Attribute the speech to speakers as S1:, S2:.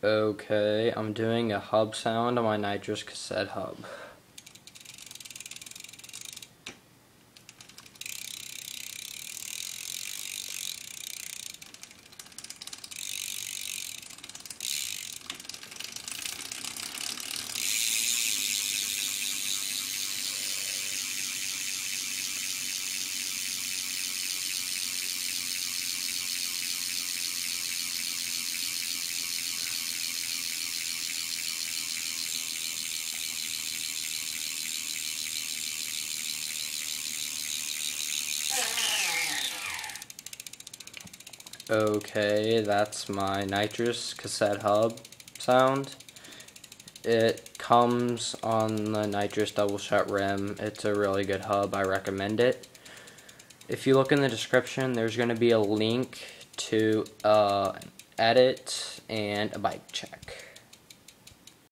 S1: Okay, I'm doing a hub sound on my Nitrous Cassette Hub. Okay, that's my Nitrous Cassette Hub sound. It comes on the Nitrous double shut rim. It's a really good hub. I recommend it. If you look in the description, there's going to be a link to an edit and a bike check.